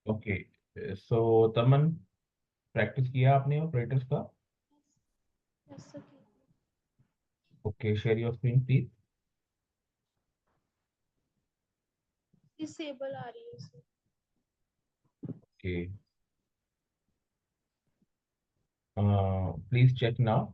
Okay, सो तमन, practice किया आपने ऑपरेटर्स का? Yes, sir. Okay, share your screen please. Disable आ रही है sir. Okay, please check now.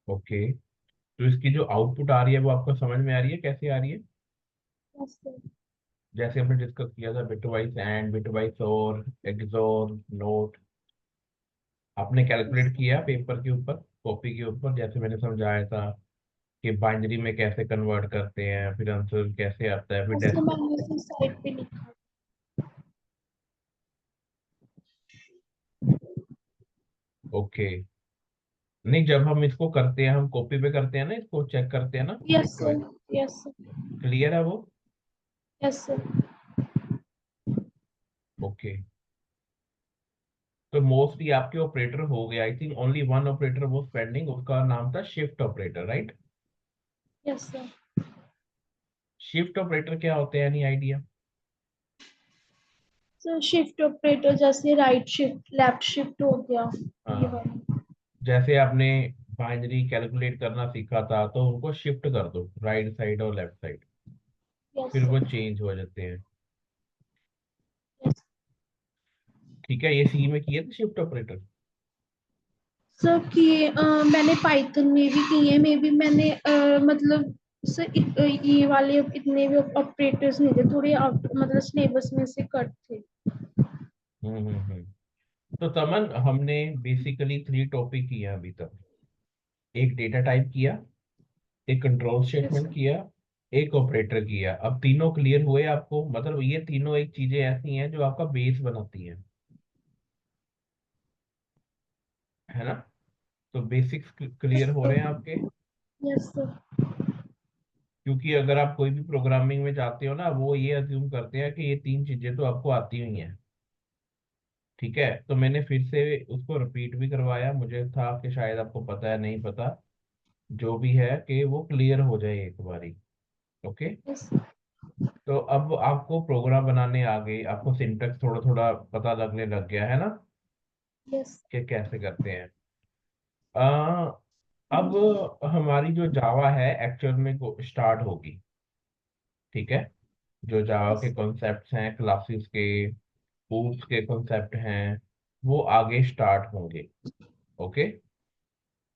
Okay, तो इसकी जो आउटपुट आ रही है वो आपको समझ में आ रही है, कैसे आ रही है? Yes, sir. जैसे हमने डिस्कस किया था, bit wise and, bit wise और, एक्सोर, नोट, आपने Yes, कैलकुलेट sir. किया पेपर के ऊपर, कॉपी के ऊपर, जैसे मैंने समझाया था कि बाइनरी में कैसे कन्वर्ट करते हैं, फिर आंसर कैसे आता है, फिर Yes, sir. मैंने उसे साइड पे लिखा. ओके। नहीं, जब हम इसको करते हैं, हम कॉपी पे करते हैं ना, इसको चेक करते हैं ना, Yes, bit sir. Wise. Yes, sir. Clear है वो? Yes, sir. ओके, तो मोस्टली आपके ऑपरेटर हो गए। I think only one operator वो पेंडिंग, उसका नाम था shift operator, right? Yes, sir. Shift operator क्या होते हैं, any idea? So shift operator जैसे right shift, left shift हो गया ये हाँ, वाला. जैसे आपने बाइनरी कैलकुलेट करना सीखा था, तो उनको शिफ्ट कर दो, राइट साइड और लेफ्ट साइड, Yes, फिर sir. वो चेंज हो जाते हैं। Yes. ठीक है, ये सी में किए थे शिफ्ट ऑपरेटर? सर किए मैंने पाइथन में भी किए, में भी मैंने मतलब सर ये वाले इतने भी ऑपरेटर्स नहीं थे, थोड़े आउट मतलब सिलेबस में से कट थे. हम्म। तो तमन, हमने बेसिकली 3 टॉपिक किए हैं अभी तक। एक डेटा टाइप किया, एक कंट्रोल Yes, स्टेटमेंट किया, एक ऑपरेटर किया। अब तीनों क्लियर हुए आपको? मतलब ये तीनों एक चीजें ऐसी हैं जो आपका बेस बनाती हैं, है ना? तो बेसिक्स क्लियर हो sir. रहे हैं आपके? Yes, sir. क्योंकि अगर आप कोई भी प्रोग्रामिंग में जाते हो ना, वो ये अज्यूम करते हैं कि ये 3 चीजें तो आपको आती हुई हैं। ठीक है, तो मैंने फिर से उसको रिपीट भी करवाया, मुझे था कि शायद आपको पता है, नहीं पता, जो भी है कि वो क्लियर हो जाए एक बारी। ओके, Yes, तो अब आपको प्रोग्राम बनाने आ गए, आपको सिंटेक्स थोड़ा थोड़ा पता लगने लग गया है ना, yes, कि कैसे करते हैं। आ, अब हमारी जो जावा है एक्चुअल में स्टार्ट होगी। ठीक है, जो जावा के yes, कॉन्सेप्ट्स हैं, क्लासेस के, ग्रुप्स के कॉन्सेप्ट हैं, वो आगे स्टार्ट होंगे। Okay,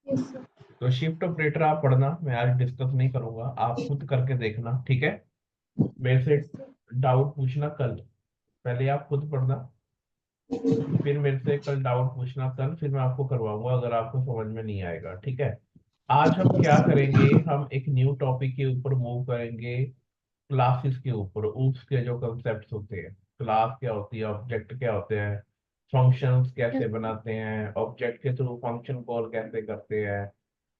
yes, sir. तो शिफ्ट ऑपरेटर आप पढ़ना, मैं आज डिस्कस नहीं करूंगा, आप खुद करके देखना, ठीक है? मेरे से Yes, sir. डाउट पूछना कल, पहले आप खुद पढ़ना, फिर मेरे से कल डाउट पूछना कल, फिर मैं आपको करवाऊंगा अगर आपको समझ में नहीं आएगा। ठीक है, आज हम Yes, क्या sir. करेंगे, हम एक न्यू टॉपिक के ऊपर मूव करेंगे, क्लासेस के ऊपर। ऊप्स के जो कंसेप्ट होते हैं, क्लास क्या होती है, ऑब्जेक्ट क्या होते हैं, फंक्शंस Yes, कैसे बनाते हैं, ऑब्जेक्ट के थ्रू फंक्शन कॉल कैसे करते हैं,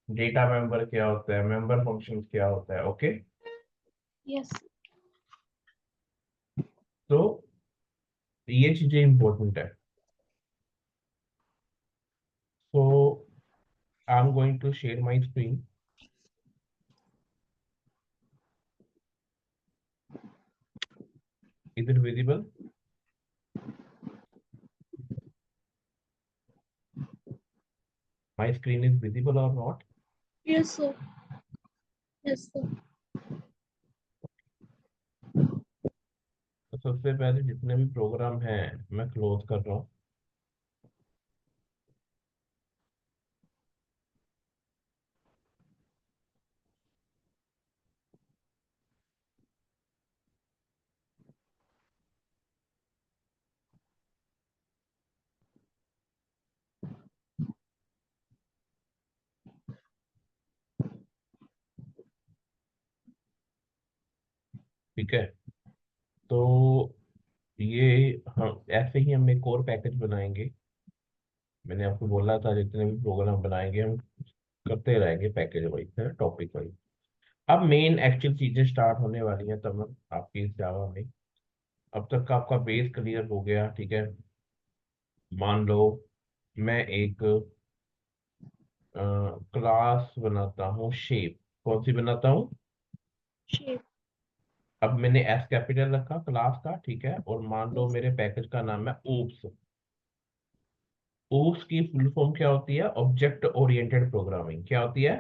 डेटा मेंबर क्या होता है, मेंबर फंक्शंस क्या होता है। ओके, yes, तो ये चीजें इंपॉर्टेंट है। So I am going to share my screen. Is it visible? My screen is visible और not? yes, sir. Yes, sir. तो सबसे पहले जितने भी प्रोग्राम हैं मैं क्लोज कर रहा हूँ। ठीक है। तो ये हम ऐसे ही हम एक और पैकेज बनाएंगे। मैंने आपको बोला था जितने भी प्रोग्राम बनाएंगे हम करते रहेंगे पैकेज वाइज है, टॉपिक वाइज। अब मेन एक्चुअल चीजें स्टार्ट होने वाली हैं तब आपकी इस जावा में। अब तक का आपका बेस क्लियर हो गया, ठीक है। मान लो मैं एक क्लास बनाता हूँ शेप। कौन सी बनाता हूँ? शेप। अब मैंने एस कैपिटल रखा क्लास का, ठीक है। और मान लो यस। मेरे पैकेज का नाम है oops। oops की फुल फॉर्म क्या होती है? Object oriented programming. क्या होती है?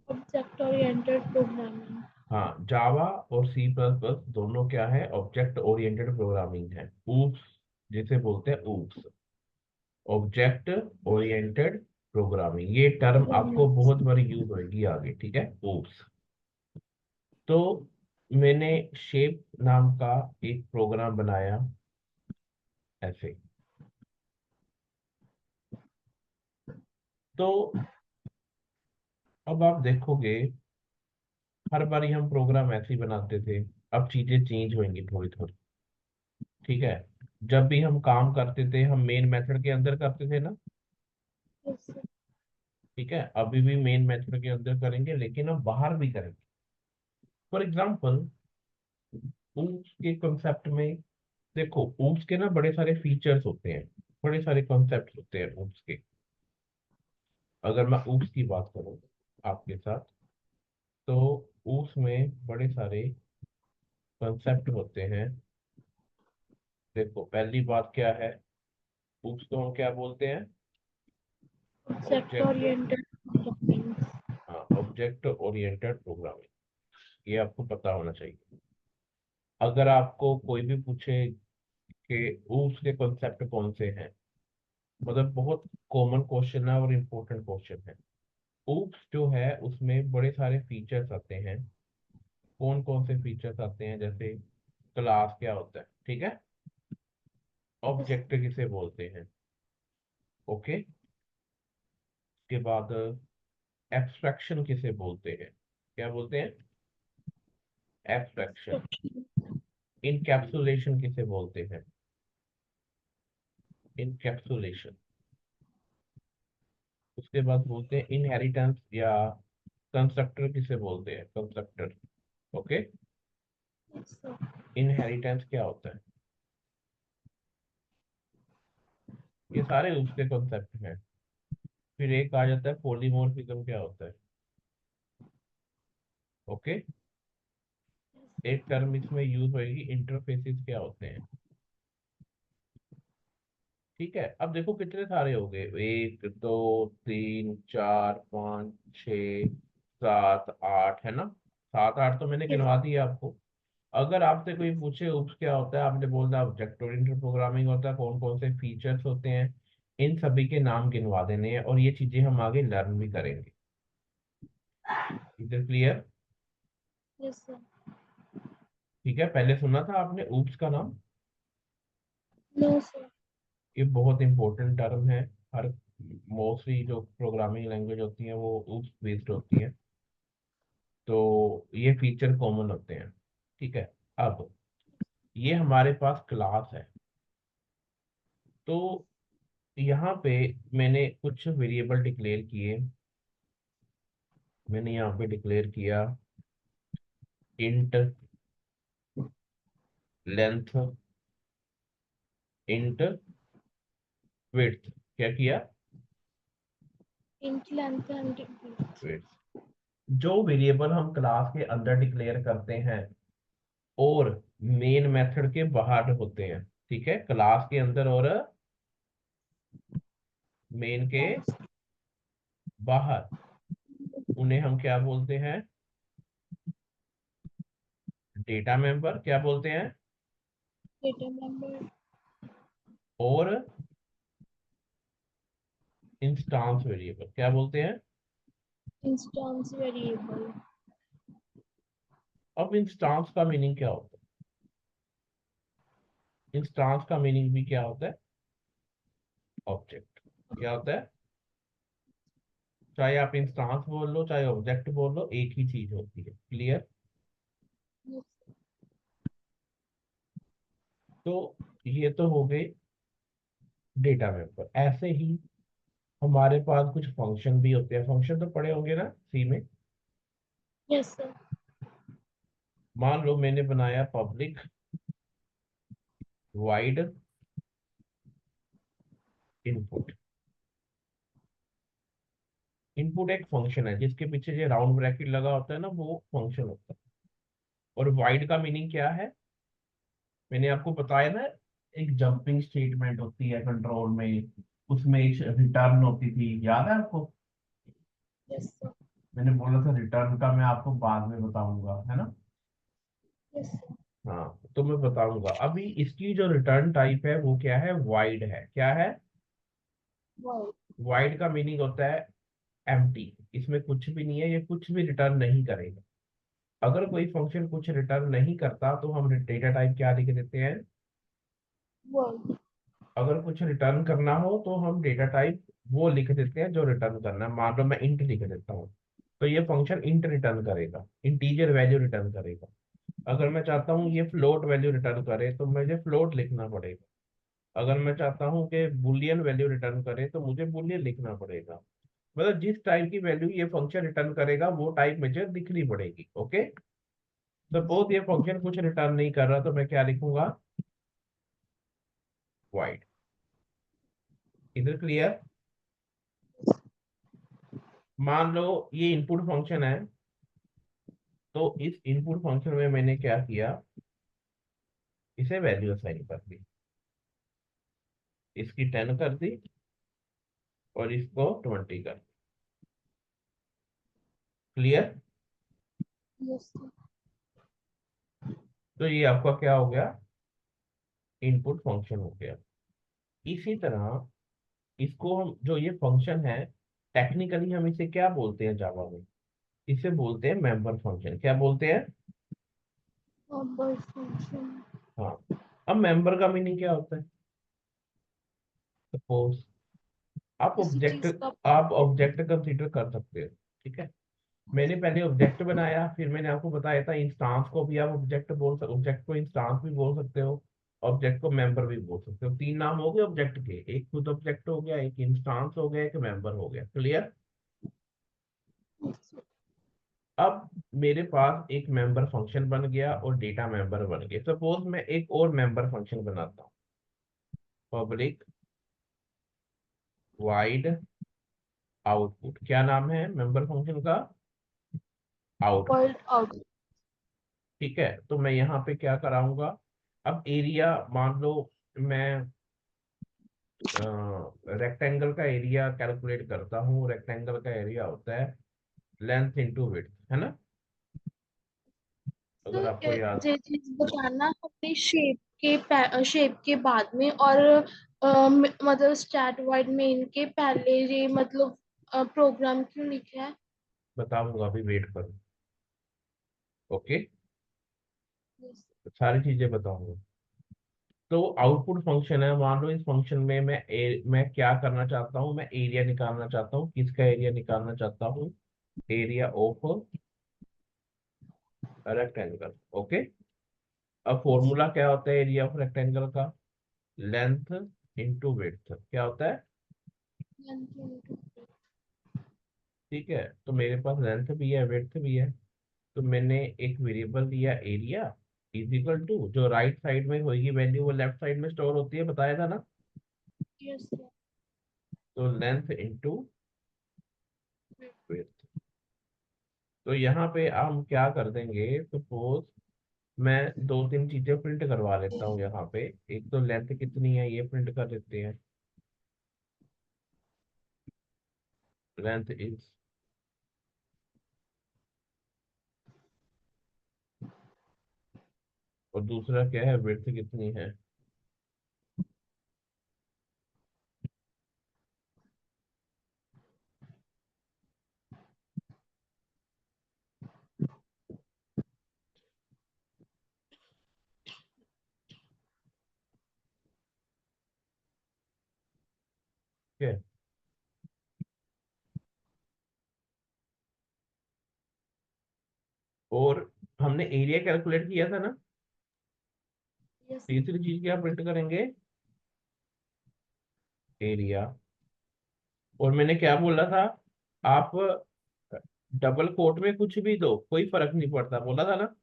Object oriented programming. हाँ, जावा और सी प्लस प्लस दोनों क्या है? ऑब्जेक्ट ओरिएंटेड प्रोग्रामिंग है। oops जिसे बोलते हैं oops, ऑब्जेक्ट ओरिएंटेड प्रोग्रामिंग। ये टर्म आपको बहुत बार यूज होगी आगे, ठीक है। oops। तो मैंने शेप नाम का एक प्रोग्राम बनाया ऐसे। तो अब आप देखोगे हर बार हम प्रोग्राम ऐसे ही बनाते थे। अब चीजें चेंज होंगी थोड़ी थोड़ी, ठीक है। जब भी हम काम करते थे हम मेन मेथड के अंदर करते थे ना, यस। ठीक है। अभी भी मेन मेथड के अंदर करेंगे लेकिन हम बाहर भी करेंगे। फॉर एग्जाम्पल ऊप्स के कंसेप्ट में देखो, ऊप्स के ना बड़े सारे फीचर्स होते हैं, बड़े सारे कॉन्सेप्ट होते हैं ऊप्स के। अगर मैं ऊप्स की बात करूं आपके साथ, तो ऊप्स में बड़े सारे कॉन्सेप्ट होते हैं। देखो पहली बात क्या है? ऊप्स को हम क्या बोलते हैं? Object object. Oriented programming. हाँ, ऑब्जेक्ट ओरिएंटेड प्रोग्रामिंग। ये आपको पता होना चाहिए। अगर आपको कोई भी पूछे कि ऊप्स के कॉन्सेप्ट कौन से हैं, मतलब बहुत कॉमन क्वेश्चन है और इम्पोर्टेंट क्वेश्चन है। ऊप्स जो है उसमें बड़े सारे फीचर्स आते हैं। कौन कौन से फीचर्स आते हैं? जैसे क्लास क्या होता है, ठीक है। ऑब्जेक्ट किसे बोलते हैं? ओके। उसके बाद एब्स्ट्रैक्शन किसे बोलते हैं? क्या बोलते हैं? एब्स्ट्रैक्शन। इनकैप्सुलेशन किसे बोलते हैं? इनकैप्सुलेशन। उसके बाद बोलते हैं इनहेरिटेंस, या कंस्ट्रक्टर किसे बोलते हैं? कंस्ट्रक्टर। ओके। इनहेरिटेंस क्या होता है? ये सारे उसके कॉन्सेप्ट हैं। फिर एक आ जाता है पॉलीमॉर्फिज्म। क्या होता है? ओके। एक टर्म इसमें यूज होगी इंटरफेसिस। क्या होते हैं? ठीक है। अब देखो कितने सारे हो गए, एक दो तीन चार पाँच छ सात आठ, है ना। सात आठ तो मैंने गिनवा दिया आपको। अगर आपसे कोई पूछे उप्स क्या होता है, आपने बोलना ऑब्जेक्ट ओरिएंटेड प्रोग्रामिंग होता है, कौन कौन से फीचर्स होते हैं, इन सभी के नाम गिनवा देने हैं। और ये चीजें हम आगे लर्न भी करेंगे। इधर क्लियर? Yes sir. ठीक है। पहले सुना था आपने उप्स का नाम? No sir. ये बहुत इंपॉर्टेंट टर्म है। हर मोस्टली जो प्रोग्रामिंग लैंग्वेज होती है वो उप्स बेस्ड होती है। तो ये फीचर कॉमन होते हैं, ठीक है। अब ये हमारे पास क्लास है। तो यहाँ पे मैंने कुछ वेरिएबल डिक्लेयर किए। मैंने यहाँ पे डिक्लेयर किया इंट लेंथ, इंट विड्थ। क्या किया? Int length and width. जो वेरिएबल हम क्लास के अंदर डिक्लेयर करते हैं और मेन मेथड के बाहर होते हैं, ठीक है। क्लास के अंदर और मेन के बाहर, उन्हें हम क्या बोलते हैं? Data member. क्या बोलते हैं? Data member. और इंस्टांस वेरिएबल। क्या बोलते हैं? Instance variable. अब इंस्टांस का मीनिंग क्या होता है? इंस्टांस का मीनिंग भी क्या होता है? ऑब्जेक्ट। क्या होता है? चाहे आप इंस्टांस बोल लो चाहे ऑब्जेक्ट बोल लो, एक ही चीज होती है। क्लियर? तो ये तो हो गए डेटा मेंबर। ऐसे ही हमारे पास कुछ फंक्शन भी होते हैं। फंक्शन तो पढ़े होंगे ना सी में। Yes sir. मान लो मैंने बनाया पब्लिक वाइड इनपुट। इनपुट एक फंक्शन है जिसके पीछे जो राउंड ब्रैकेट लगा होता है ना, वो फंक्शन होता है। और वाइड का मीनिंग क्या है, मैंने आपको बताया ना, एक जंपिंग स्टेटमेंट होती है कंट्रोल में, उसमें एक रिटर्न होती थी, याद है आपको। Yes sir. मैंने बोला था रिटर्न का मैं आपको बाद में बताऊंगा, है ना। Yes sir. हाँ तो मैं बताऊंगा। अभी इसकी जो रिटर्न टाइप है वो क्या है, वाइड है। क्या है, वाओ। वाइड का मीनिंग होता है एम्प्टी। इसमें कुछ भी नहीं है, ये कुछ भी रिटर्न नहीं करेगा। अगर कोई फंक्शन कुछ रिटर्न नहीं करता तो हम डेटा टाइप क्या लिख देते हैं। वाओ। अगर कुछ रिटर्न करना हो तो हम डेटा टाइप वो लिख देते हैं जो रिटर्न करना है। मान लो मैं इंट लिख देता हूँ, तो ये फंक्शन इंट रिटर्न करेगा, इंटीजर वैल्यू रिटर्न करेगा। अगर मैं चाहता हूँ ये फ्लोट वैल्यू रिटर्न करे तो मुझे फ्लोट लिखना पड़ेगा। अगर मैं चाहता हूँ कि बुलियन वैल्यू रिटर्न करे तो मुझे बुलियन लिखना पड़ेगा। मतलब जिस टाइप की वैल्यू ये फंक्शन रिटर्न करेगा वो टाइप मुझे दिखनी पड़ेगी। ओके। सपोज ये फंक्शन कुछ रिटर्न नहीं कर रहा तो मैं क्या लिखूंगा, वाइड। इधर क्लियर। मान लो ये इनपुट फंक्शन है, तो इस इनपुट फंक्शन में मैंने क्या किया, इसे वैल्यू असाइन कर दी। इसकी 10 कर दी और इसको 20 कर दी। क्लियर। Yes sir. तो ये आपका क्या हो गया, इनपुट फंक्शन हो गया। इसी तरह इसको हम, जो ये फंक्शन है, टेक्निकली हम इसे क्या बोलते हैं जावा में, इसे बोलते हैं मेंबर फंक्शन। क्या बोलते हैं। Number function. हाँ। अब मेंबर का मीनिंग क्या होता है। सपोज आप किसी ऑब्जेक्ट, चीज का आप पार्ट। ऑब्जेक्ट कंसीडर कर सकते हो। ठीक है। मैंने पहले ऑब्जेक्ट बनाया, फिर मैंने आपको बताया था इंस्टांस को भी आप ऑब्जेक्ट बोल सकते, ऑब्जेक्ट को इंस्टांस भी बोल सकते हो, ऑब्जेक्ट को मेंबर भी बोल सकते हो। तीन नाम हो गए ऑब्जेक्ट के, एक खुद ऑब्जेक्ट हो गया, एक इंस्टांस हो गया, एक मेंबर हो गया। क्लियर। अब मेरे पास एक मेंबर फंक्शन बन गया और डेटा मेंबर बन गया। सपोज मैं एक और मेंबर फंक्शन बनाता हूँ, पब्लिक वाइड आउटपुट। क्या नाम है मेंबर फंक्शन का, आउटपुट। World out. ठीक है। तो मैं यहाँ पे क्या कराऊंगा, अब एरिया मान लो मैं रेक्टेंगल का एरिया कैलकुलेट करता हूँ। रेक्टेंगल का एरिया होता है लेंथ इंटू विड्थ, है ना, तो अगर आपको याद। ये चीज बताना अपने शेप के बाद में और मतलब स्टार्ट वाइड मेन के पहले ये मतलब प्रोग्राम क्यों लिखा है। बताऊंगा, अभी वेट करो। ओके। Yes. सारी चीजें बताऊंगा। तो आउटपुट फंक्शन है, मान लो इस फंक्शन में मैं क्या करना चाहता हूँ, मैं एरिया निकालना चाहता हूँ। किसका एरिया निकालना चाहता हूँ, एरिया ऑफ रेक्टेंगल। ओके। अब फॉर्मूला क्या होता है एरिया ऑफ रेक्टेंगल का, लेंथ इंटू विड्थ। क्या होता है। ठीक है। तो मेरे पास लेंथ भी है विड्थ भी है, तो मैंने एक वेरिएबल दिया एरिया इज इक्वल टू, जो राइट साइड में होगी वैल्यू वो लेफ्ट साइड में स्टोर होती है, बताया था ना। Yes. तो लेंथ इंटू विड्थ। तो यहाँ पे हम क्या कर देंगे, सपोज मैं दो तीन चीजें प्रिंट करवा लेता हूँ यहाँ पे। एक तो लेंथ कितनी है ये प्रिंट कर देते हैं, लेंथ इज, और दूसरा क्या है, विड्थ कितनी है। ठीक है। और हमने एरिया कैलकुलेट किया था ना, यस तीसरी चीज क्या प्रिंट करेंगे? एरिया। और मैंने क्या बोला था? आप डबल कोट में कुछ भी दो, कोई फर्क नहीं पड़ता, बोला था ना।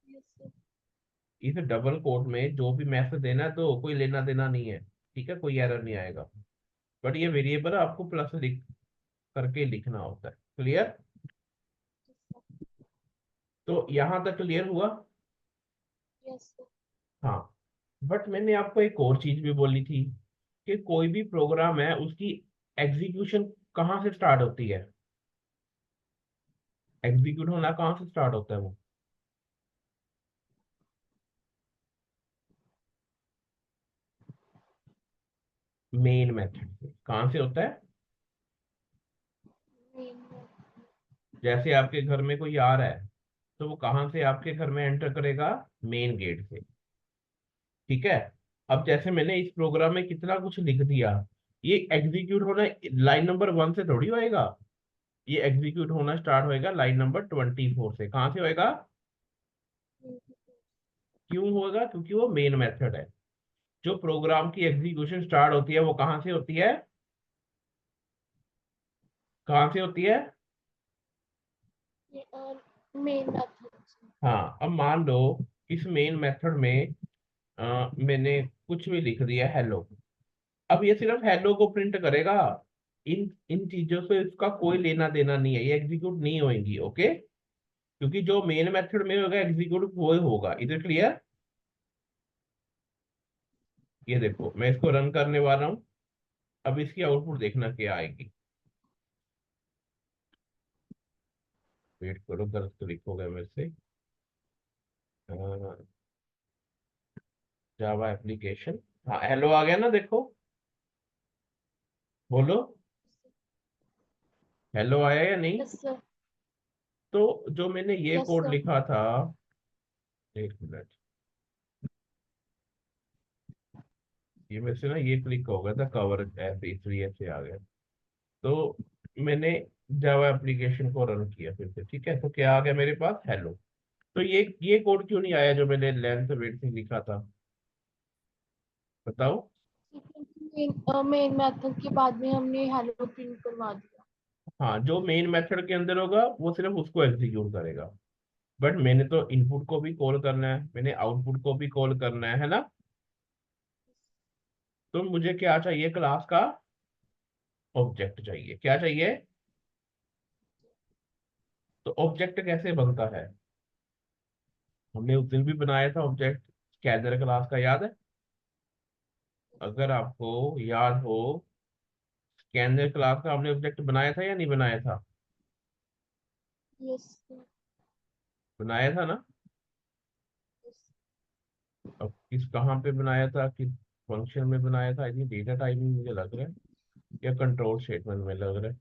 यस इस डबल कोट में जो भी मैसेज देना है तो कोई लेना देना नहीं है। ठीक है, कोई एरर नहीं आएगा। बट ये वेरिएबल आपको प्लस लिख करके लिखना होता है। क्लियर? तो यहां तक क्लियर हुआ? यस हाँ। बट मैंने आपको एक और चीज भी बोली थी कि कोई भी प्रोग्राम है उसकी एग्जीक्यूशन कहाँ से स्टार्ट होती है? एग्जीक्यूट होना कहाँ से स्टार्ट होता है वो? मेन मेथड से। कहाँ से होता है? जैसे आपके घर में कोई आ रहा है तो वो कहाँ से आपके घर में एंटर करेगा? मेन गेट से। ठीक है। अब जैसे मैंने इस प्रोग्राम में कितना कुछ लिख दिया, ये एग्जीक्यूट होना लाइन नंबर 1 से थोड़ी होएगा। ये एग्जीक्यूट होना स्टार्ट होएगा लाइन नंबर 24 से। कहाँ से होएगा? क्यों होगा? क्योंकि वो मेन मेथड है। जो प्रोग्राम की एग्जीक्यूशन स्टार्ट होती है वो कहाँ से होती है? कहाँ से होती है? Main method. हाँ, अब मान लो इस मेन मेथड में मैंने कुछ भी लिख दिया हेलो। अब ये सिर्फ हेलो को प्रिंट करेगा। इन इन चीजों से इसका कोई लेना देना नहीं है, ये एग्जीक्यूट नहीं होंगी। ओके? क्योंकि जो मेन मेथड में होगा एग्जीक्यूट वो ही होगा। इधर क्लियर? ये देखो, मैं इसको रन करने वाला हूँ। अब इसकी आउटपुट देखना क्या आएगी। वेट करो, गलत क्लिक हो गया मेरे से। Java application. हाँ, हेलो आ गया ना, देखो। बोलो, हेलो आया या नहीं? Yes sir. तो जो मैंने ये यस कोड सर। लिखा था, एक मिनट, ये मेरे से ना ये क्लिक हो गया था, कवर ऐसे इसलिए ऐसे आ गया। तो मैंने जावा एप्लीकेशन को रन किया फिर से। ठीक है, तो क्या आ गया मेरे पास? हेलो। तो ये कोड क्यों नहीं आया जो मैंने लेंथ वेट से लिखा था? बताओ। मेन मेथड के बाद में हमने हेलो प्रिंट करवा दिया। हाँ, जो मेन मेथड के अंदर होगा वो सिर्फ उसको एग्जीक्यूट करेगा। बट मैंने तो इनपुट को भी कॉल करना है, मैंने आउटपुट को भी कॉल करना है ना? तो मुझे क्या चाहिए? क्लास का ऑब्जेक्ट चाहिए। क्या चाहिए? तो ऑब्जेक्ट कैसे बनता है? हमने उस दिन भी बनाया था ऑब्जेक्ट, स्कैनर क्लास का, याद है? अगर आपको याद हो, स्कैनर क्लास का हमने ऑब्जेक्ट बनाया था या नहीं बनाया था? Yes sir. बनाया था ना? अब किस कहाँ पे बनाया था, किस फंक्शन में बनाया था? आई थिंक डेटा टाइप में मुझे लग रहा है, या कंट्रोल स्टेटमेंट में लग रहा है।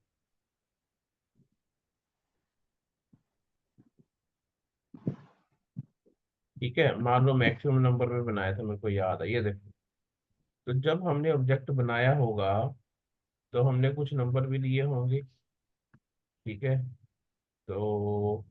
ठीक है, मान लो मैक्सिमम नंबर में बनाया था, मेरे को याद है। ये देखो, तो जब हमने ऑब्जेक्ट बनाया होगा तो हमने कुछ नंबर भी लिए होंगे। ठीक है, तो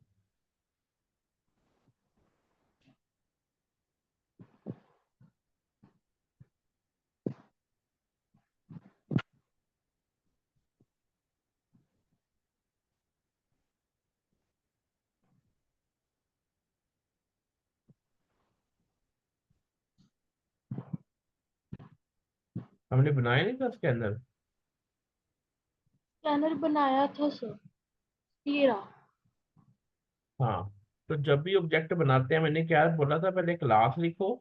हमने बनाया नहीं था स्कैनर? स्कैनर बनाया था सर। ये रहा। हाँ। तो जब भी ऑब्जेक्ट बनाते हैं, मैंने क्या बोला था? पहले क्लास लिखो,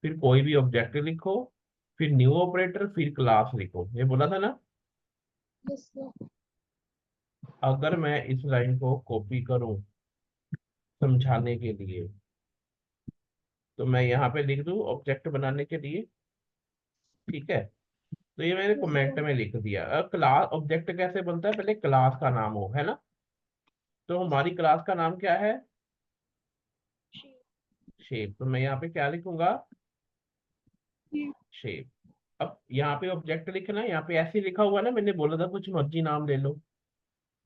फिर कोई भी ऑब्जेक्ट लिखो, फिर न्यू ऑपरेटर, फिर क्लास लिखो, ये बोला था ना? Yes sir. अगर मैं इस लाइन को कॉपी करूं समझाने के लिए, तो मैं यहाँ पे लिख दूं ऑब्जेक्ट बनाने के लिए। ठीक है, तो ये मैंने यस कमेंट सर। में लिख दिया। अब क्लास ऑब्जेक्ट कैसे बनता है? पहले क्लास का नाम हो, है ना? तो हमारी क्लास का नाम क्या है? शेप। तो मैं यहाँ पे क्या लिखूंगा? शेप। अब यहाँ पे ऑब्जेक्ट लिखना है, यहाँ पे ऐसे ही लिखा हुआ है ना, मैंने बोला था कुछ मर्जी नाम ले लो।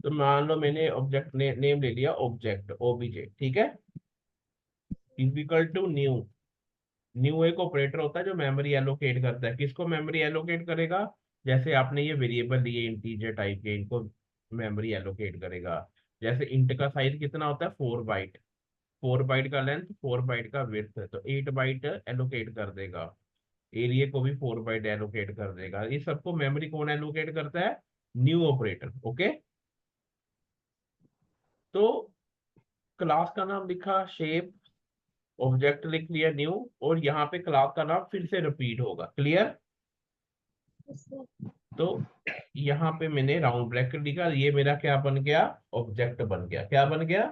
तो मान लो मैंने ऑब्जेक्ट नेम ले लिया ऑब्जेक्ट ओबीजे। ठीक है, is equal to new. New एक ऑपरेटर होता है जो मेमोरी एलोकेट करता है। किसको मेमोरी एलोकेट करेगा? जैसे आपने ये वेरिएबल लिए इंटीजर टाइप के, इनको मेमोरी एलोकेट करेगा। जैसे इंट का साइज कितना होता है? 4 बाइट। 4 बाइट का लेंथ, 4 बाइट का विड्थ, तो 8 बाइट एलोकेट कर देगा। एरिया को भी 4 बाइट एलोकेट कर देगा। ये सबको मेमोरी कौन एलोकेट करता है? New operator. ओके। तो क्लास का नाम लिखा, शेप, ऑब्जेक्ट लिख लिया न्यू, और यहाँ पे क्लास का नाम फिर से रिपीट होगा। क्लियर? Yes sir. तो यहाँ पे मैंने राउंड ब्रैकेट लिखा, ये मेरा क्या बन गया? ऑब्जेक्ट बन गया। क्या बन गया?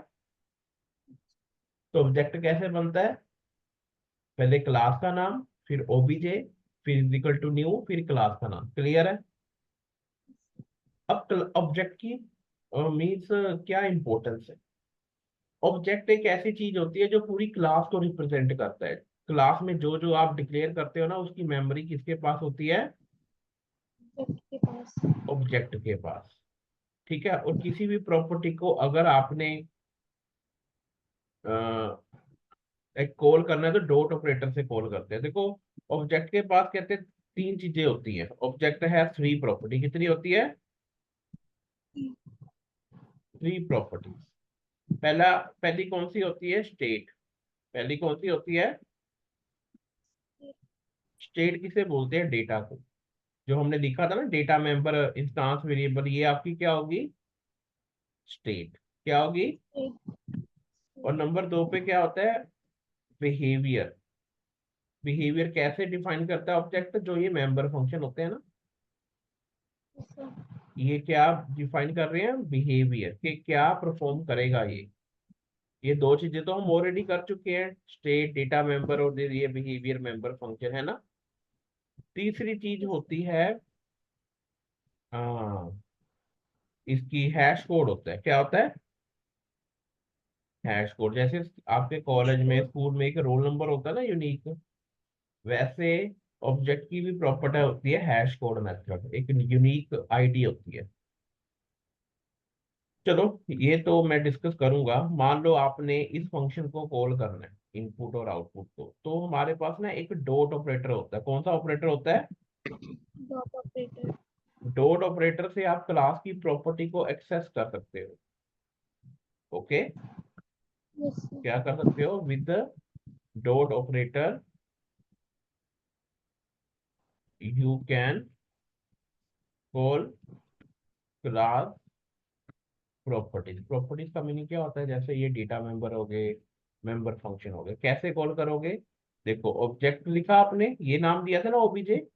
तो ऑब्जेक्ट कैसे बनता है? पहले क्लास का नाम, फिर ओबीजे, फिर इक्वल टू न्यू, फिर क्लास का नाम। क्लियर है? अब ऑब्जेक्ट की मीन्स क्या इंपॉर्टेंस है? ऑब्जेक्ट एक ऐसी चीज होती है जो पूरी क्लास को रिप्रेजेंट करता है। क्लास में जो जो आप डिक्लेयर करते हो ना, उसकी मेमोरी किसके पास होती है? ऑब्जेक्ट के पास। ऑब्जेक्ट के पास। ठीक है। और किसी भी प्रॉपर्टी को अगर आपने एक कॉल करना है तो डॉट ऑपरेटर से कॉल करते हैं। देखो, ऑब्जेक्ट के पास कहते हैं तीन चीजें होती हैं। ऑब्जेक्ट है थ्री प्रॉपर्टी। कितनी होती है? Three properties. पहली कौन सी होती है? स्टेट। पहली कौन सी होती है? स्टेट किसे बोलते हैं? डेटा को। जो हमने लिखा था ना, डेटा मेंबर इंस्टांस वेरिएबल, ये आपकी क्या होगी? स्टेट। क्या होगी? और नंबर दो पे क्या होता है? बिहेवियर। बिहेवियर कैसे डिफाइन करता है ऑब्जेक्ट? जो ये मेंबर फंक्शन होते हैं ना, यस सर। ये क्या डिफाइन कर रहे हैं? बिहेवियर कि क्या परफॉर्म करेगा ये दो चीजें तो हम ऑलरेडी कर चुके हैं, स्टेट, डेटा मेंबर, और ये बिहेवियर मेंबर फंक्शन है ना। तीसरी चीज होती है, हाँ, इसकी हैश कोड होता है। क्या होता है? Hash code. जैसे आपके कॉलेज में, स्कूल में एक रोल नंबर होता है ना, यूनिक, वैसे ऑब्जेक्ट की भी प्रॉपर्टी होती है हैश कोड मेथड, एक यूनिक आईडी होती है। चलो, ये तो मैं डिस्कस करूंगा। मान लो आपने इस फंक्शन को कॉल करना है, इनपुट और आउटपुट को, तो हमारे पास ना एक डॉट ऑपरेटर होता है। कौन सा ऑपरेटर होता है? Dot operator. डॉट ऑपरेटर से आप क्लास की प्रॉपर्टी को एक्सेस कर सकते हो। ओके। Yes sir. क्या कर सकते हो? With dot operator you can call class properties. Properties का मीनिंग क्या होता है? जैसे ये डेटा मेंबर हो गए, मेंबर फंक्शन हो गए, कैसे कॉल करोगे? देखो, ऑब्जेक्ट लिखा आपने, ये नाम दिया था ना ओबीजे,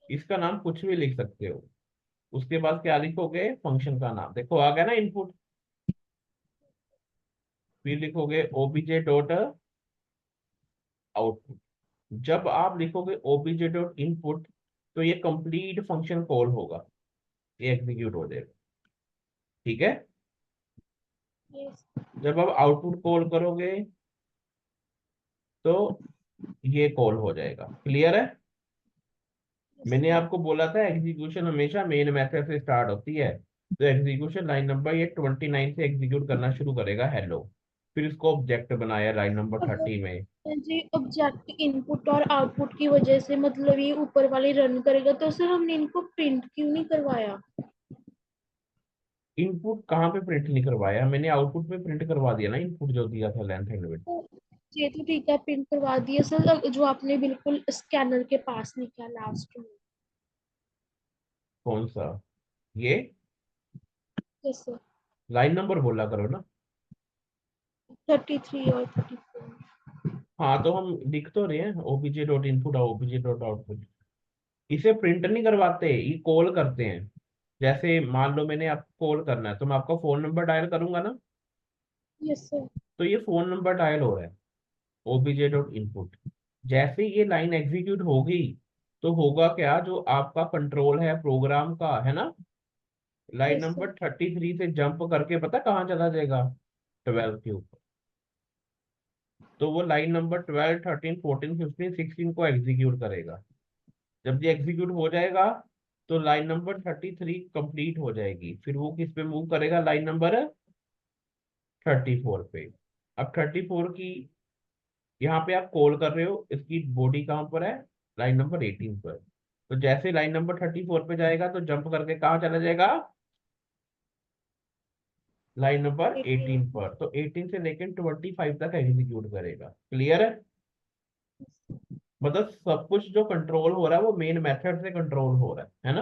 इसका नाम कुछ भी लिख सकते हो। उसके बाद क्या लिखोगे? फंक्शन का नाम। देखो आ गया ना इनपुट। फिर लिखोगे ओबीजे डॉट आउटपुट। जब आप लिखोगे ओबीजे डॉट इनपुट, तो ये कंप्लीट फंक्शन कॉल होगा, ये एग्जीक्यूट हो जाएगा। ठीक है। यस। जब आप आउटपुट कॉल करोगे तो ये कॉल हो जाएगा। क्लियर है? यस मैंने सर। आपको बोला था एग्जीक्यूशन हमेशा मेन मेथड से स्टार्ट होती है। तो एग्जीक्यूशन लाइन नंबर ये 29 से एग्जीक्यूट करना शुरू करेगा, हेलो। फिर इसको ऑब्जेक्ट बनाया लाइन नंबर अगर 30 में। जी ऑब्जेक्ट इनपुट और आउटपुट की वजह से मतलब ये ऊपर वाले रन करेगा, तो सर हमने इनको प्रिंट क्यों नहीं करवाया? इनपुट कहाँ पे प्रिंट नहीं करवाया? मैंने आउटपुट पे प्रिंट करवा दिया ना, इनपुट जो दिया था लेंथ एंड विड्थ। तो ये तो ठीक है, प्रिंट करवा दिया सर, जो आपने बिल्कुल स्कैनर के पास नहीं किया लास्ट में। कौन सा? ये यस सर। लाइन नंबर बोला करो ना। 33 और 34। हाँ, तो हम लिख तो रहे हैं ओबीजे डॉट इनपुट और ओबीजे डॉट आउटपुट। इसे प्रिंट नहीं करवाते, ये कॉल करते हैं। जैसे मान लो मैंने आपको कॉल करना है, तो मैं आपका फोन नंबर डायल करूंगा ना, यस सर। तो ये फोन नंबर डायल हो रहा है, ओबीजे डॉट इनपुट। जैसे ये लाइन एग्जीक्यूट होगी, तो होगा क्या? जो आपका कंट्रोल है प्रोग्राम का, है ना, लाइन यस सर। नंबर 33 से जंप करके पता कहाँ चला जाएगा? 12 के ऊपर। तो वो लाइन नंबर 12, 13, 14, 15, 16 को एग्जीक्यूट करेगा। जब ये एग्जीक्यूट हो जाएगा, तो लाइन नंबर 33 कंप्लीट हो जाएगी। फिर वो किस पे मूव करेगा? लाइन नंबर 34 पे। अब 34 की यहाँ पे आप कॉल कर रहे हो, इसकी बॉडी कहाँ पर है, लाइन नंबर 18 पर। तो जैसे लाइन नंबर 34 पे जाएगा तो जंप करके कहाँ चला जाएगा, लाइन नंबर 18। 18 पर। तो 18 से लेकर 25 तक एग्जीक्यूट करेगा। क्लियर है? मतलब सब कुछ जो कंट्रोल हो रहा है वो मेन मेथड से कंट्रोल हो रहा है ना।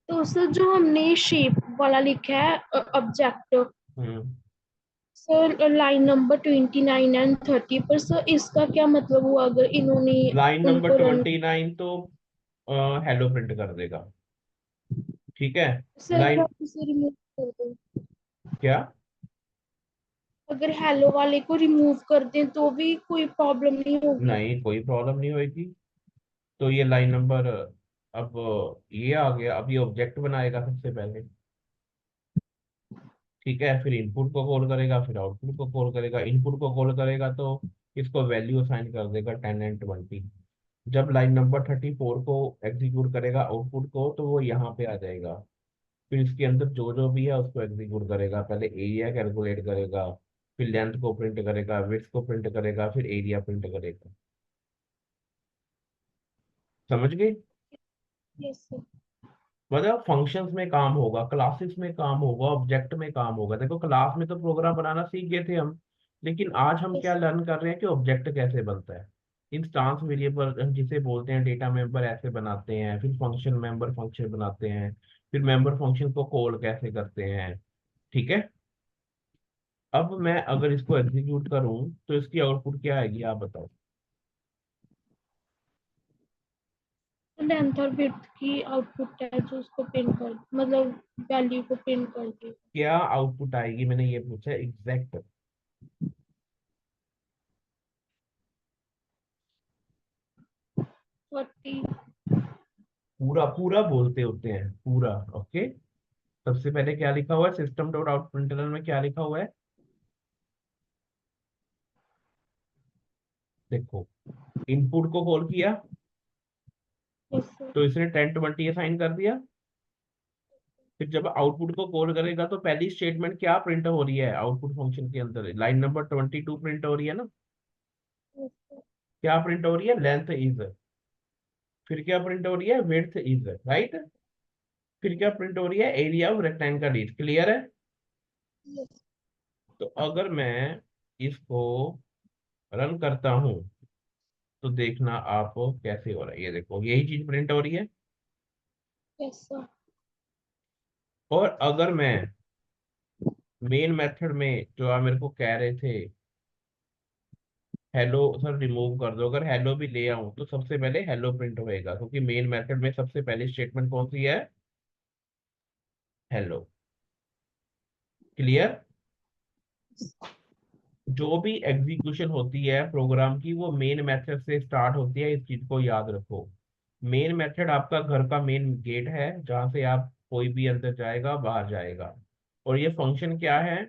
तो सर जो हमने शेप वाला लिखा है object, hmm. Sir line number 29 and 30 पर, सर इसका क्या मतलब हुआ अगर इन्होंने लाइन नंबर उनको रन। 29 तो हेलो प्रिंट कर देगा। ठीक है। सर लाइन क्या इसे रिमूव कर दो, क्या, अगर हेलो वाले को रिमूव कर दें तो भी कोई प्रॉब्लम नहीं होगी। नहीं कोई प्रॉब्लम नहीं होगी। तो ये लाइन नंबर, अब ये आ गया, अब ये ऑब्जेक्ट बनाएगा सबसे पहले। ठीक है, फिर इनपुट को कॉल करेगा, फिर आउटपुट को कॉल करेगा। इनपुट को कॉल करेगा तो इसको वैल्यू असाइन कर देगा 10 एंड 20। जब लाइन नंबर 34 को एग्जीक्यूट करेगा आउटपुट को, तो वो यहाँ पे आ जाएगा। फिर इसके अंदर जो जो भी है उसको एग्जीक्यूट करेगा। पहले एरिया कैलकुलेट करेगा, फिर लेंथ को प्रिंट करेगा, विड्थ को प्रिंट करेगा, फिर एरिया प्रिंट करेगा। समझ गए? Yes sir. मतलब फंक्शंस में काम होगा, क्लासेस में काम होगा, ऑब्जेक्ट में काम होगा। देखो क्लास में तो प्रोग्राम बनाना सीख गए थे हम, लेकिन आज हम क्या यस लर्न कर रहे हैं कि ऑब्जेक्ट कैसे बनता है। इंस्टांस वेरिएबल जिसे बोलते हैं, डेटा मेंबर ऐसे बनाते हैं, फिर फंक्शन मेंबर फंक्शन बनाते हैं, फिर मेंबर फंक्शन को कॉल कैसे करते हैं। ठीक है। अब मैं अगर इसको एग्जीक्यूट करूं तो इसकी आउटपुट क्या आएगी, आप बताओ। लेंथ और विड्थ की आउटपुट है जो उसको प्रिंट कर, मतलब वैल्यू को प्रिंट कर दे। क्या आउटपुट आएगी, मैंने ये पूछा एग्जैक्ट। 40। पूरा पूरा बोलते होते हैं, पूरा। ओके। सबसे पहले क्या लिखा हुआ है, सिस्टम डॉट आउट प्रिंटलर में क्या लिखा हुआ है, देखो। इनपुट को कॉल किया यस सर। तो इसने 10 20 असाइन कर दिया। फिर जब आउटपुट को कॉल करेगा तो पहली स्टेटमेंट क्या प्रिंट हो रही है आउटपुट फंक्शन के अंदर, लाइन नंबर 22 प्रिंट हो रही है ना। Yes sir. क्या प्रिंट हो रही है, लेंथ इज। फिर क्या प्रिंट हो रही है, विड्थ इज, राइट। फिर क्या प्रिंट हो रही है, area of rectangle is. Clear है? यस। तो अगर मैं इसको रन करता हूं तो देखना आप कैसे हो रहा है। ये देखो यही चीज प्रिंट हो रही है। Yes sir. और अगर मैं मेन मेथड में जो आप मेरे को कह रहे थे, हेलो सर रिमूव कर दो, अगर हेलो भी ले आऊं तो सबसे पहले हेलो प्रिंट होएगा, क्योंकि मेन मेथड में सबसे पहली स्टेटमेंट कौन सी है, हेलो। क्लियर? जो भी एग्जीक्यूशन होती है प्रोग्राम की वो मेन मेथड से स्टार्ट होती है, इस चीज को याद रखो। मेन मेथड आपका घर का मेन गेट है, जहां से आप कोई भी अंदर जाएगा बाहर जाएगा। और ये फंक्शन क्या है,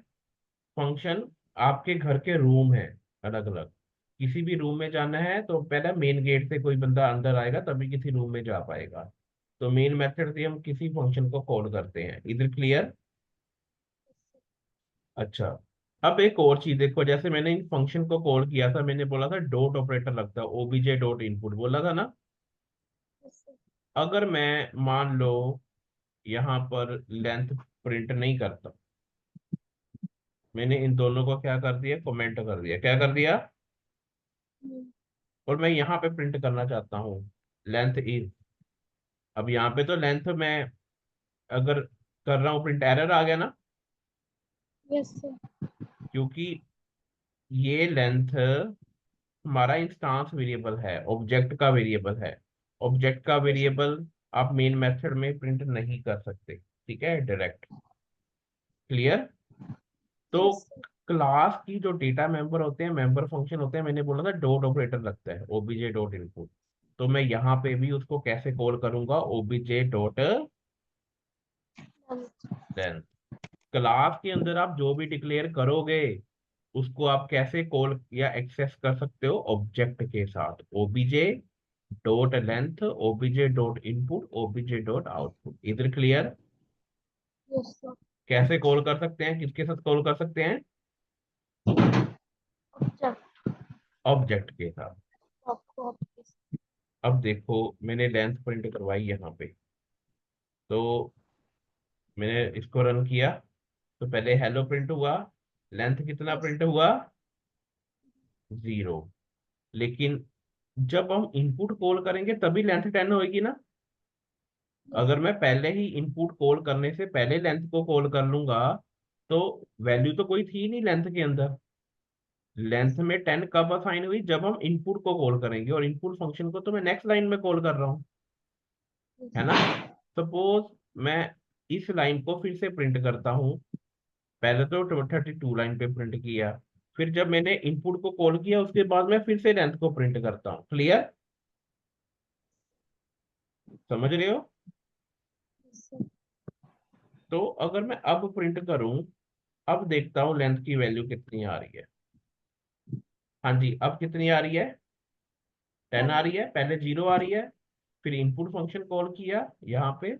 फंक्शन आपके घर के रूम है अलग अलग। किसी भी रूम में जाना है तो पहले मेन गेट से कोई बंदा अंदर आएगा तभी किसी रूम में जा पाएगा। तो मेन मेथड से हम किसी फंक्शन को कॉल करते हैं इधर। क्लियर? अच्छा। अब एक और चीज देखो, जैसे मैंने इन फंक्शन को कॉल किया था, मैंने बोला था डॉट ऑपरेटर लगता है, ओबीजे डॉट इनपुट बोला था ना। Yes sir. अगर मैं मान लो यहाँ पर लेंथ प्रिंट नहीं करता, मैंने इन दोनों को क्या कर दिया, कमेंट कर दिया, क्या कर दिया, और मैं यहाँ पे प्रिंट करना चाहता हूँ लेंथ इज। अब यहाँ पे तो लेंथ मैं अगर कर रहा हूँ प्रिंट, एरर आ गया ना, यस सर। क्योंकि ये लेंथ हमारा इंस्टांस वेरिएबल है, ऑब्जेक्ट का वेरिएबल है। ऑब्जेक्ट का वेरिएबल आप मेन मेथड में प्रिंट नहीं कर सकते, ठीक है, डायरेक्ट। क्लियर? तो यस सर। क्लास की जो डेटा मेंबर होते हैं, मेंबर फंक्शन होते हैं, मैंने बोला था डॉट ऑपरेटर लगता है, ओबीजे डॉट इनपुट। तो मैं यहाँ पे भी उसको कैसे कॉल करूंगा, ओबीजे डॉट लेंथ। क्लास के अंदर आप जो भी डिक्लेयर करोगे उसको आप कैसे कॉल या एक्सेस कर सकते हो, ऑब्जेक्ट के साथ, OBJ dot length, OBJ dot input, OBJ dot output. इधर क्लियर? Yes sir. कैसे कॉल कर सकते हैं, किसके साथ कॉल कर सकते हैं, ऑब्जेक्ट के साथ। आपको आपके अब देखो मैंने लेंथ प्रिंट करवाई यहाँ पे, तो मैंने इसको रन किया, तो पहले हेलो प्रिंट हुआ, लेंथ कितना यस प्रिंट हुआ, 0। लेकिन जब हम इनपुट कॉल करेंगे तभी लेंथ 10 होगी ना। यस अगर मैं पहले ही इनपुट कॉल करने से पहले लेंथ को कॉल कर लूंगा, तो वैल्यू तो कोई थी नहीं लेंथ के अंदर। लेंथ में 10 कब असाइन हुई, जब हम इनपुट को कॉल करेंगे, और इनपुट फंक्शन को तो मैं नेक्स्ट लाइन में कॉल कर रहा हूँ, है ना। सपोज मैं इस लाइन को फिर से प्रिंट करता हूँ, पहले तो 32 लाइन पे प्रिंट किया, फिर जब मैंने इनपुट को कॉल किया उसके बाद मैं फिर से लेंथ को प्रिंट करता हूँ। क्लियर, समझ रहे हो। यस तो अगर मैं अब प्रिंट करूं, अब देखता हूँ लेंथ की वैल्यू कितनी आ रही है। हाँ जी, अब कितनी आ रही है, 10 आ 10 रही है, पहले 0 आ रही है। फिर इनपुट फंक्शन कॉल किया यहाँ पे,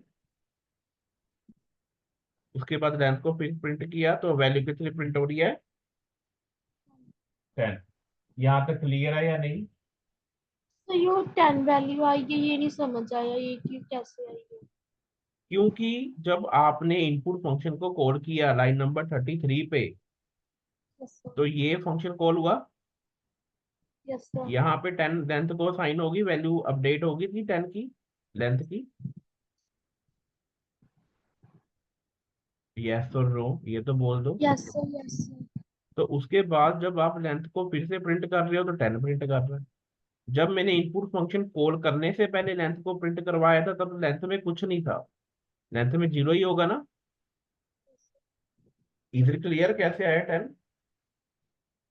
उसके बाद लेंथ को फिर प्रिंट किया, तो वैल्यू कितनी प्रिंट हो रही है, 10। यहाँ तक क्लियर है या नहीं। तो ये 10 वैल्यू आई है, ये नहीं समझ आया ये कि कैसे आई है। क्योंकि जब आपने इनपुट फंक्शन को कॉल किया लाइन नंबर 33 पे, यस सर। तो ये फंक्शन कॉल हुआ, यस सर। यहाँ पे 10 लेंथ को साइन होगी, वैल्यू अपडेट होगी थी 10 की, लेंथ की। यस और नो ये तो बोल दो। Yes sir. Yes sir. तो उसके बाद जब आप लेंथ को फिर से प्रिंट कर रहे हो तो 10 प्रिंट कर रहे हो। जब मैंने इनपुट फंक्शन कॉल करने से पहले लेंथ को प्रिंट करवाया था तब लेंथ में कुछ नहीं था, लेंथ में 0 ही होगा ना। इधर क्लियर कैसे आया 10।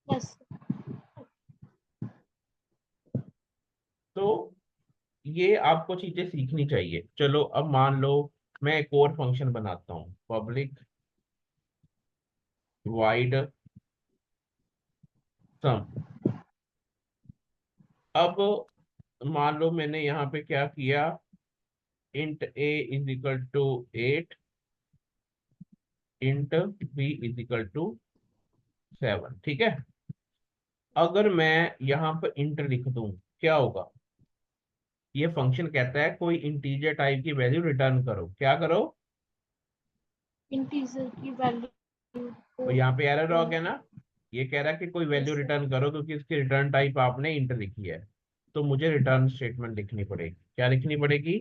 यस तो ये आपको चीजें सीखनी चाहिए। चलो अब मान लो मैं एक और फंक्शन बनाता हूँ, पब्लिक वाइड सम। अब मान लो मैंने यहाँ पे क्या किया, int a is equal to 8, int b is equal to 7, ठीक है। अगर मैं यहाँ पर इंट लिख दूं, क्या होगा, ये फंक्शन कहता है कोई इंटीजर टाइप की वैल्यू रिटर्न करो, क्या करो। इंटीजर की वैल्यू और को। यहाँ पे एरर आ गया ना, ये कह रहा है कि कोई वैल्यू यस सर। रिटर्न करो, क्योंकि इसकी रिटर्न टाइप आपने इंट लिखी है। तो मुझे रिटर्न स्टेटमेंट लिखनी पड़ेगी, क्या लिखनी पड़ेगी।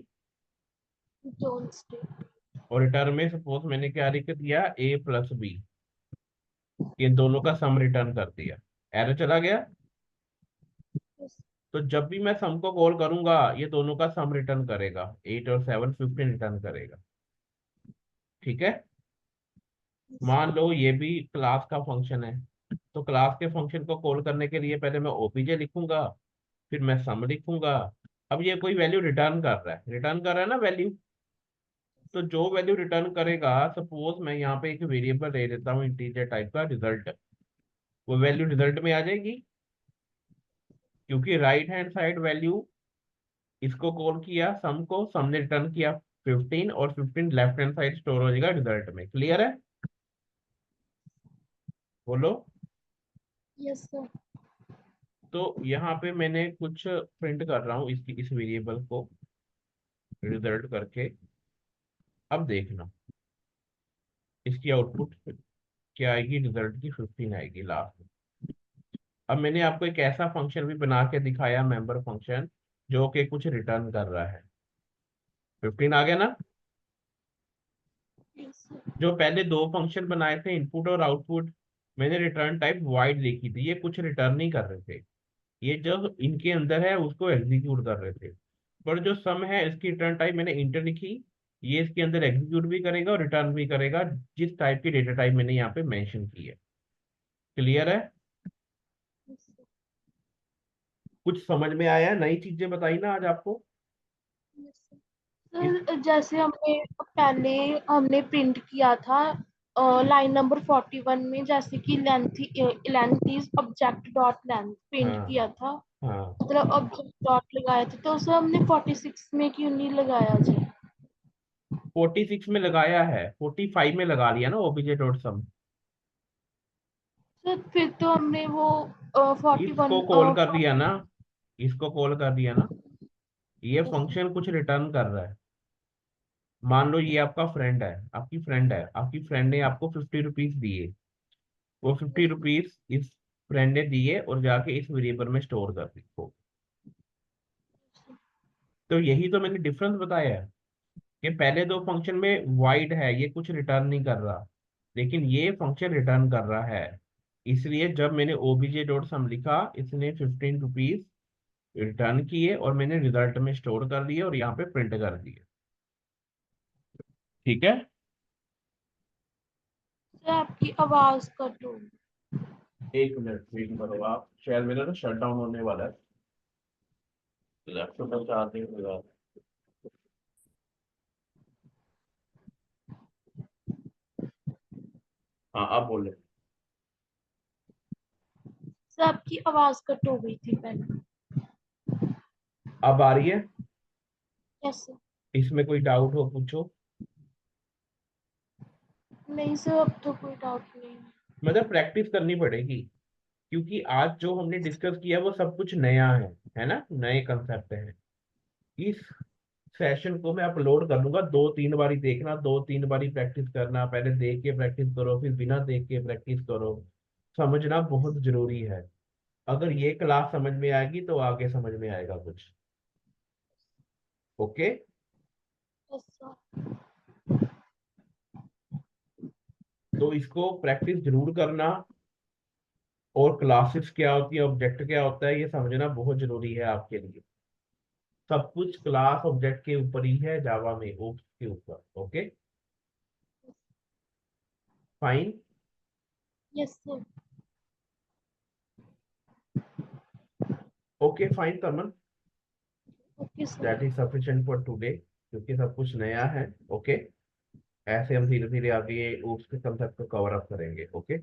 Don't stay. और रिटर्न में सपोज मैंने क्या लिख दिया, a+b, ये दोनों का सम रिटर्न कर दिया, एरर चला गया। यस तो जब भी मैं सम को कॉल करूंगा ये दोनों का सम रिटर्न करेगा, 8 और 7 15 रिटर्न करेगा, ठीक है। यस मान लो ये भी क्लास का फंक्शन है, तो क्लास के फंक्शन को कॉल करने के लिए पहले मैं ओपीजे लिखूंगा, फिर मैं सम लिखूंगा। अब ये कोई वैल्यू रिटर्न कर रहा है, रिटर्न कर रहा है ना वैल्यू। तो जो वैल्यू रिटर्न करेगा, सपोज मैं यहाँ पे एक वेरिएबल ले लेता हूँ इंटीजर टाइप का रिजल्ट, वो वैल्यू रिजल्ट में आ जाएगी, क्योंकि राइट हैंड साइड वैल्यू, इसको कॉल किया सम को, सम ने रिटर्न किया 15, और 15 लेफ्ट हैंड साइड स्टोर हो जाएगा रिजल्ट में। क्लियर है, बोलो। Yes sir. तो यहाँ पे मैंने कुछ प्रिंट कर रहा हूँ इसकी, इस वेरिएबल को रिजल्ट करके। अब देखना इसकी आउटपुट क्या आएगी, रिजल्ट की 15 आएगी लास्ट में। अब मैंने आपको एक ऐसा फंक्शन भी बना के दिखाया, मेंबर फंक्शन, जो कि कुछ रिटर्न कर रहा है, 15 आ गया ना। Yes sir. जो पहले दो फंक्शन बनाए थे इनपुट और आउटपुट, मैंने रिटर्न टाइप वाइड लिखी थी, ये कुछ रिटर्न नहीं कर रहे थे, ये जो इनके अंदर है उसको एग्जीक्यूट कर रहे थे। पर जो सम है इसकी रिटर्न टाइप मैंने इंटर लिखी, ये इसके अंदर एग्जीक्यूट भी करेगा और रिटर्न भी करेगा, जिस टाइप की डेटा टाइप मैंने यहाँ पे मेंशन की है। क्लियर है, यस सर। कुछ समझ में आया, नई चीजें बताई ना आज आपको यस इस। सर। जैसे हमने पहले हमने प्रिंट किया था लाइन नंबर 41 में, जैसे कि length is object dot length print हाँ किया था, हाँ, मतलब ऑब्जेक्ट डॉट लगाया था, तो उसे हमने 46 में क्यों नहीं लगाया जी। 46 में लगाया है, 45 में लगा लिया ना ओबीजे डॉट सम। सर फिर तो हमने वो इसको 41 कॉल कर दिया ना, इसको कॉल कर दिया ना, ये फंक्शन कुछ रिटर्न कर रहा है। मान लो ये आपका फ्रेंड है, आपकी फ्रेंड है, आपकी फ्रेंड ने आपको 50 रुपीज दिए। वो 50 रुपीज इस फ्रेंड ने दिए और जाके इस वेरिएबल में स्टोर कर दी। तो यही तो मैंने डिफरेंस बताया है कि पहले दो फंक्शन में वाइड है, ये कुछ रिटर्न नहीं कर रहा, लेकिन ये फंक्शन रिटर्न कर रहा है। इसलिए जब मैंने ओबीजे डॉट सम लिखा, इसने 15 रुपीज रिटर्न किए और मैंने रिजल्ट में स्टोर कर दिए और यहाँ पे प्रिंट कर दिए। ठीक है। सर आपकी आवाज कट हो गई। एक मिनट वेट करो आप, शायद मेरा ना शट डाउन होने वाला है, लैपटॉप चार्जिंग लगा। हाँ आप बोले। सर आपकी आवाज कट हो गई थी पहले। अब आ रही है? कैसे? इसमें कोई डाउट हो पूछो। नहीं सर, अब तो कोई डाउट नहीं है। मतलब प्रैक्टिस करनी पड़ेगी, क्योंकि आज जो हमने डिस्कस किया वो सब कुछ नया है ना, नए कंसेप्ट हैं। इस सेशन को मैं अपलोड कर दूंगा, 2-3 बारी देखना, 2-3 बारी प्रैक्टिस करना, पहले देख के प्रैक्टिस करो, फिर बिना देख के प्रैक्टिस करो। समझना बहुत जरूरी है। अगर ये क्लास समझ में आएगी तो आगे समझ में आएगा कुछ। ओके। Yes sir. तो इसको प्रैक्टिस जरूर करना। और क्लासेस क्या होती है, ऑब्जेक्ट क्या होता है, ये समझना बहुत जरूरी है आपके लिए। सब कुछ क्लास ऑब्जेक्ट के ऊपर ही है जावा में, ओप्स के ऊपर। Okay fine. Yes sir. Okay fine तमन, okay sir. That is sufficient for today, क्योंकि सब कुछ नया है। ओके। ऐसे हम धीरे धीरे आगे ओप्स के कंसेप्ट को कवर अप करेंगे। ओके।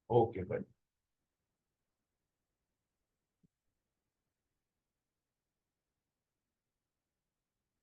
ओके भाई।